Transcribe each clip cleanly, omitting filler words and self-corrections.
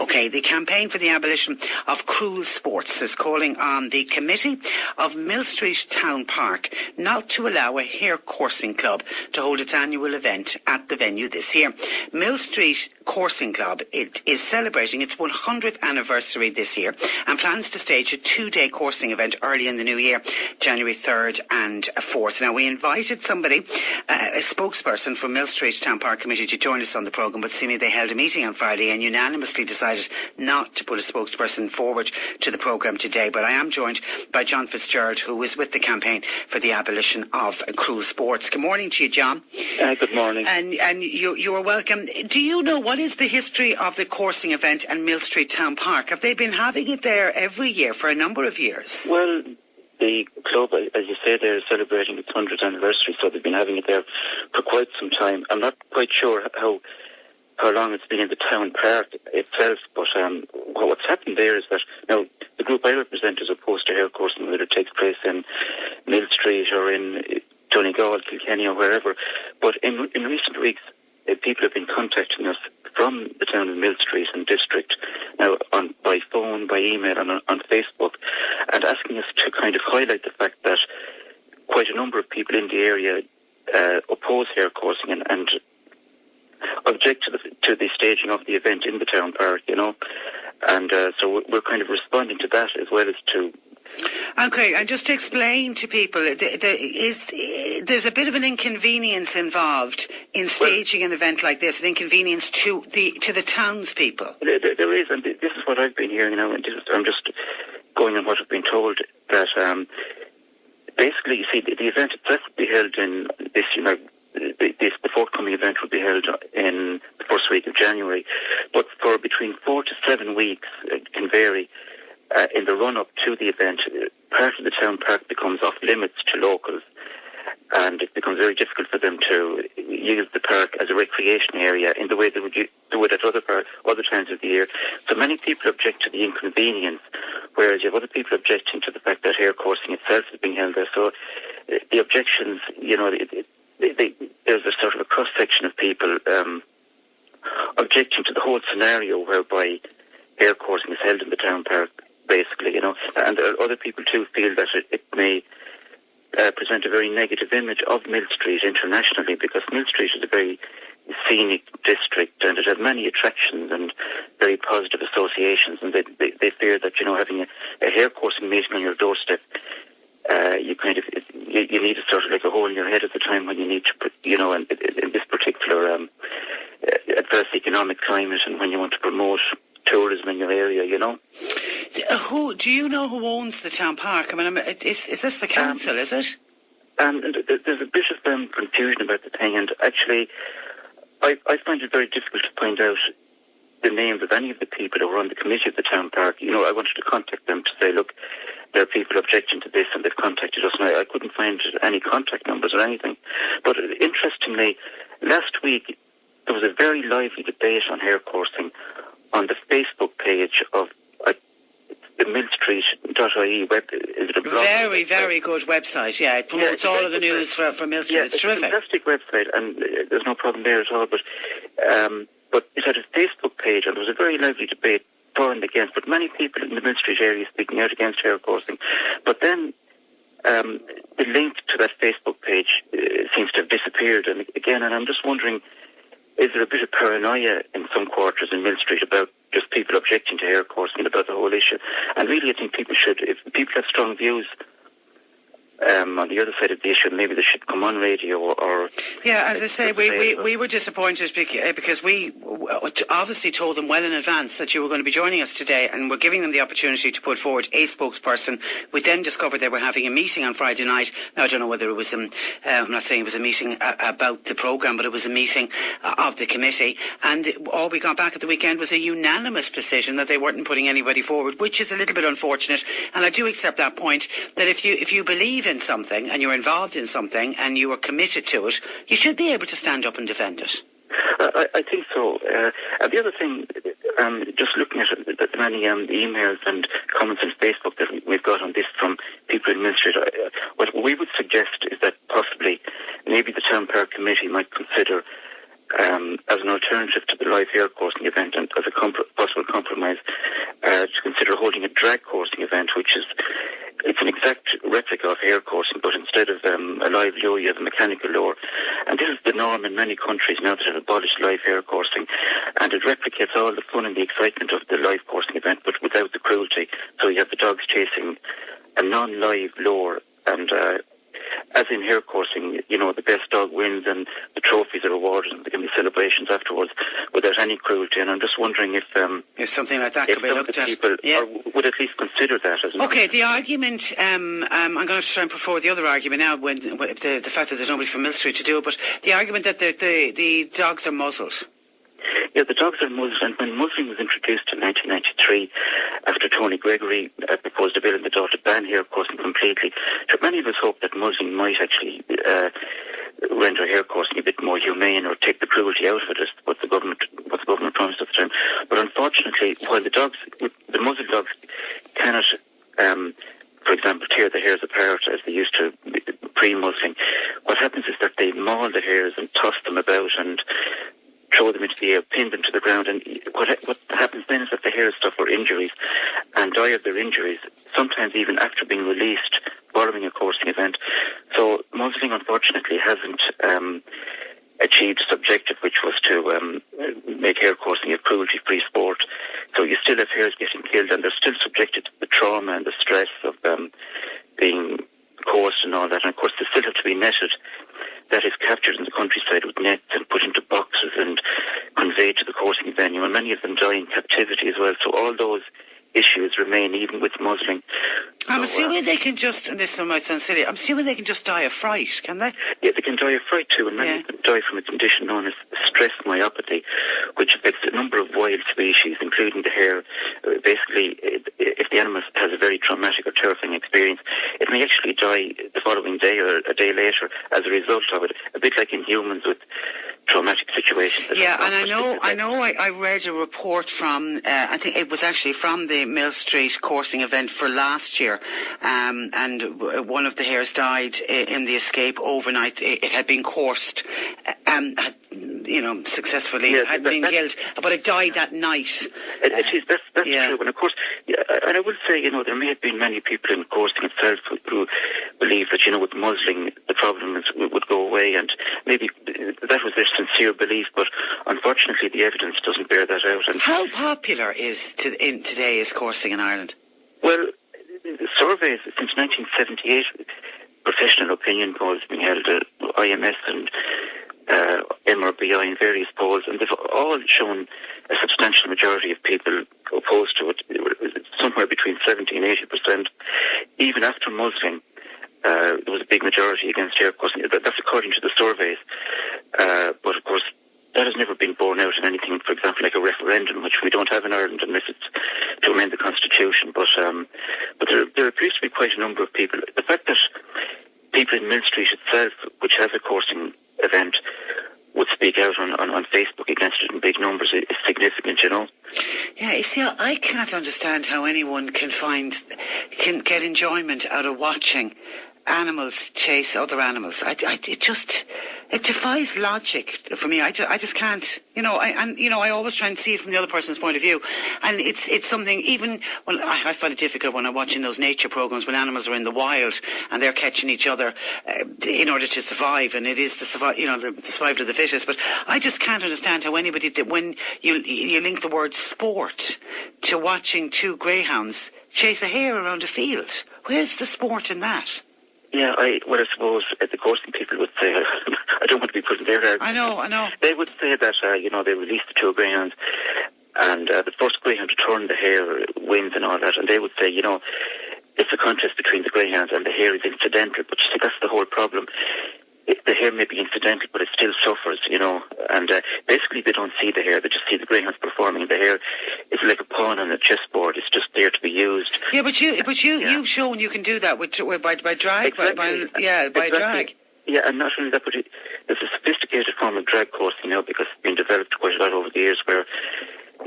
Okay, the campaign for the abolition of cruel sports is calling on the committee of Millstreet Town Park not to allow a hare coursing club to hold its annual event at the venue this year. Millstreet Coursing Club is celebrating its 100th anniversary this year and plans to stage a 2-day coursing event early in the new year, January 3rd and 4th. Now, we invited somebody, a spokesperson from Millstreet Town Park Committee, to join us on the programme, but seemingly they held a meeting on Friday and unanimously decided not to put a spokesperson forward to the programme today. But I am joined by John Fitzgerald, who is with the campaign for the abolition of cruel sports. Good morning to you, John. Good morning. And you are welcome. Do you know what is the history of the coursing event at Millstreet Town Park? Have they been having it there every year for a number of years? Well, the club, as you say, they're celebrating its 100th anniversary, so they've been having it there for quite some time. I'm not quite sure how long it's been in the town park itself, but what's happened there is that now the group I represent is opposed to hare coursing, whether it takes place in Millstreet or in Donegal, Kilkenny or wherever. But in recent weeks, people have been contacting us from the town of Millstreet and district, now by phone, by email and on Facebook, and asking us to kind of highlight the fact that quite a number of people in the area oppose hare coursing and object to the staging of the event in the town park, and so we're kind of responding to that as well as to... Okay, and just to explain to people, there's a bit of an inconvenience involved in staging an event like this, an inconvenience to the townspeople. There is, and this is what I've been hearing now, and I'm just going on what I've been told, that basically, you see, the event itself will be held in this, the forthcoming event will be held in the first week of January, but for between 4 to 7 weeks, it can vary, in the run-up to the event, part of the town park becomes off limits to locals, and it becomes very difficult for them to use the park as a recreation area in the way they would at other times of the year. So many people object to the inconvenience, whereas you have other people objecting to the fact that hare coursing itself is being held there. So the objections, there's a sort of a cross-section of people objecting to the whole scenario whereby hare coursing is held in the town park, basically, and other people too feel that it may present a very negative image of Millstreet internationally, because Millstreet is a very scenic district and it has many attractions and very positive associations, and they fear that, having a hare coursing meeting on your doorstep, you need a sort of like a hole in your head at the time when you need to, in this particular adverse economic climate, and when you want to promote tourism in your area, Who do you know who owns the town park? I mean, is this the council? Is it? There's a bit of confusion about the thing, and actually, I find it very difficult to find out the names of any of the people who are on the committee of the town park. I wanted to contact them to say, look, there are people objecting to this, and they've contacted us, and I couldn't find any contact numbers or anything. But interestingly, last week there was a very lively debate on hare coursing on the Facebook page of the Millstreet.ie web. Is it a blog? Very, very good website. Yeah, it promotes all of the news for Millstreet. Yeah, it's terrific. A fantastic website, and there's no problem there at all. But it had a Facebook page, and there was a very lively debate for and against. But many people in the Millstreet area speaking out against hare coursing. But then the link to that Facebook page seems to have disappeared. And I'm just wondering, is there a bit of paranoia in some quarters in Millstreet about just people objecting to hare coursing and about the whole issue? And really, I think people should, if people have strong views on the other side of the issue, maybe they should come on radio or... Yeah, as I say, we were disappointed because we obviously told them well in advance that you were going to be joining us today, and we're giving them the opportunity to put forward a spokesperson. We then discovered they were having a meeting on Friday night. Now, I don't know whether it was, I'm not saying it was a meeting about the programme, but it was a meeting of the committee, and all we got back at the weekend was a unanimous decision that they weren't putting anybody forward, which is a little bit unfortunate. And I do accept that point, that if you believe in something and you're involved in something and you are committed to it, you should be able to stand up and defend it. I think so. And the other thing, just looking at the many emails and comments on Facebook that we've got on this from people in Millstreet, what we would suggest is that possibly maybe the Town Park Committee might consider as an alternative to the live hare coursing event and as a possible compromise to consider holding a drag coursing event, which is it's an exact replica of hare coursing, but instead of a live lure, you have a mechanical lure. And this is the norm in many countries now that have abolished live hare coursing. And it replicates all the fun and the excitement of the live coursing event, but without the cruelty. So you have the dogs chasing a non-live lure, and as in hare coursing, the best dog wins and the trophies are awarded and there can be celebrations afterwards without any cruelty. And I'm just wondering if something like that could be looked at. People would at least consider that as an option. The argument, I'm going to have to try and put forward the other argument now, when the fact that there's nobody from Millstreet to do it, but the argument that the dogs are muzzled. Yeah, the dogs are muzzled, and when muzzling was introduced in 1993, after Tony Gregory proposed a bill in the Dáil to ban hare coursing completely, so many of us hoped that muzzling might actually render hare coursing a bit more humane or take the cruelty out of it, as what the government promised at the time. But unfortunately, while the muzzled dogs cannot, for example, tear the hares apart as they used to pre-muzzling, what happens is that they maul the hares and toss them about and throw them into the air, pin them to the ground, and what happens then is that the hares suffer injuries and die of their injuries, sometimes even after being released following a coursing event. So muzzling, unfortunately, hasn't achieved its objective, which was to make hare coursing a cruelty-free sport. So you still have hares getting killed, and they're still subjected to the trauma and the stress of being coursed and all that. And of course, they still have to be netted. That is captured in the countryside with nets and put into boxes and conveyed to the coursing venue, and many of them die in captivity as well. So all those issues remain even with muzzling. I'm assuming they can just, and this might sound silly, I'm assuming they can just die of fright, can they? Yeah, they can die of fright too, and many of them die from a condition known as stress myopathy, which affects a number of wild species, including the hare. Basically, if the animal has a very traumatic or terrifying experience, it may actually die the following day or a day later as a result of it, a bit like in humans with traumatic situations. Yeah, and I read a report from, I think it was actually from the Millstreet coursing event for last year, and one of the hares died in the escape overnight. It had been coursed, successfully, had been killed, but it died that night. That's true, and of course, and I would say, there may have been many people in coursing itself who believe that, with muzzling, the problem would go away, and maybe that was their sincere belief, but unfortunately the evidence doesn't bear that out. And how popular is today is coursing in Ireland? Well, the surveys since 1978, professional opinion polls being held at IMS and MRBI in various polls, and they've all shown a substantial majority of people opposed to it, somewhere between 70 and 80%. Even after muzzling, there was a big majority against hare coursing. That's according to the surveys. But of course, that has never been borne out in anything, for example, like a referendum, which we don't have in Ireland unless it's to amend the Constitution. But there appears to be quite a number of people. The fact that people in Millstreet itself, which has a coursing event, would speak out on Facebook against it in big numbers is significant, Yeah, you see, I can't understand how anyone can get enjoyment out of watching animals chase other animals. It defies logic for me. I just can't. I always try and see it from the other person's point of view, and it's something. Even when I find it difficult when I'm watching those nature programs when animals are in the wild and they're catching each other in order to survive, and it is the survival of the fittest. But I just can't understand how anybody that when you link the word sport to watching two greyhounds chase a hare around a field. Where's the sport in that? Yeah, I suppose the coursing people would say, I don't want to be put in their head. I know. They would say that, they released the two greyhounds, and the first greyhound to turn the hare wins and all that, and they would say, it's a contest between the greyhounds and the hare is incidental, but you see, that's the whole problem. The hare may be incidental, but it still suffers, and basically they don't see the hare, they just see the greyhounds performing. The hare is like a pawn on a chessboard, it's just there to be used. Yeah, but you've shown you can do that by drag, exactly. by drag. Yeah, and not only that, but there's a sophisticated form of drag coursing now, because it's been developed quite a lot over the years, where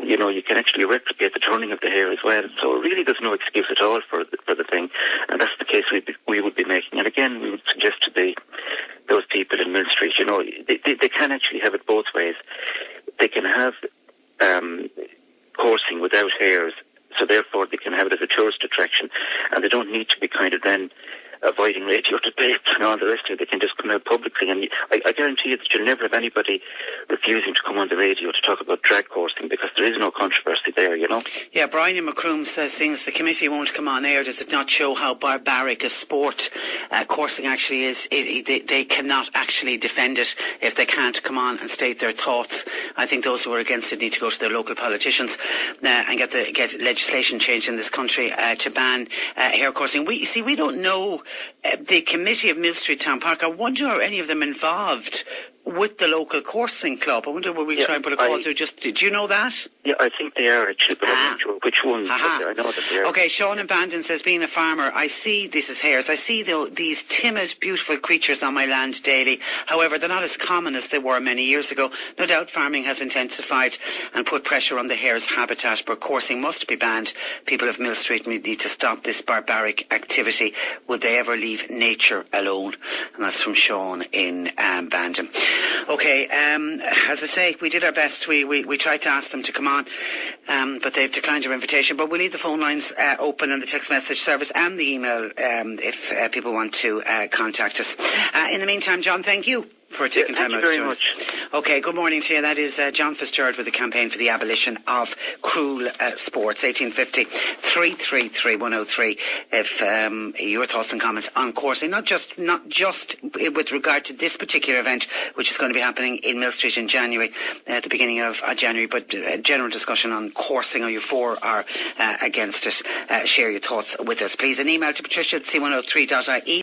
you can actually replicate the turning of the hare as well. So really there's no excuse at all for the thing, and that's the case we would be making. And again, we would suggest to those people in Millstreet, they can actually have it both ways. hares, so therefore they can have it as a tourist attraction, and they don't need to be kind of then avoiding radio debates and all the rest of it. They can just come out publicly, and I guarantee you that you'll never have anybody refusing to come on the radio to talk about drag coursing, because there is no controversy there, you know. Yeah, Brian McCroom says things, the committee won't come on air. Does it not show how barbaric a sport coursing actually is? They cannot actually defend it if they can't come on and state their thoughts. I think those who are against it need to go to their local politicians and get legislation changed in this country to ban hare coursing. We don't know the committee of Millstreet Town Park. I wonder, are any of them involved with the local coursing club? I wonder, will we try and put a call through? Do you know that? Yeah, I think they are actually, but I'm not sure which ones. I know that they are. Okay, Sean in Bandon says, being a farmer, I see, this is hares, I see these timid, beautiful creatures on my land daily. However, they're not as common as they were many years ago. No doubt farming has intensified and put pressure on the hare's habitat, but coursing must be banned. People of Millstreet need to stop this barbaric activity. Would they ever leave nature alone? And that's from Sean in Bandon. Okay, as I say, we did our best. We tried to ask them to come on, but they've declined our invitation. But we'll leave the phone lines open and the text message service and the email if people want to contact us. In the meantime, John, thank you for taking time out to join us. Okay, good morning to you. That is John Fitzgerald with the campaign for the abolition of cruel sports. 1850 333 103. If your thoughts and comments on coursing, not just with regard to this particular event, which is going to be happening in Millstreet in January, at the beginning of January, but a general discussion on coursing. Are you for or against it? Share your thoughts with us, please. An email to Patricia at c103.ie.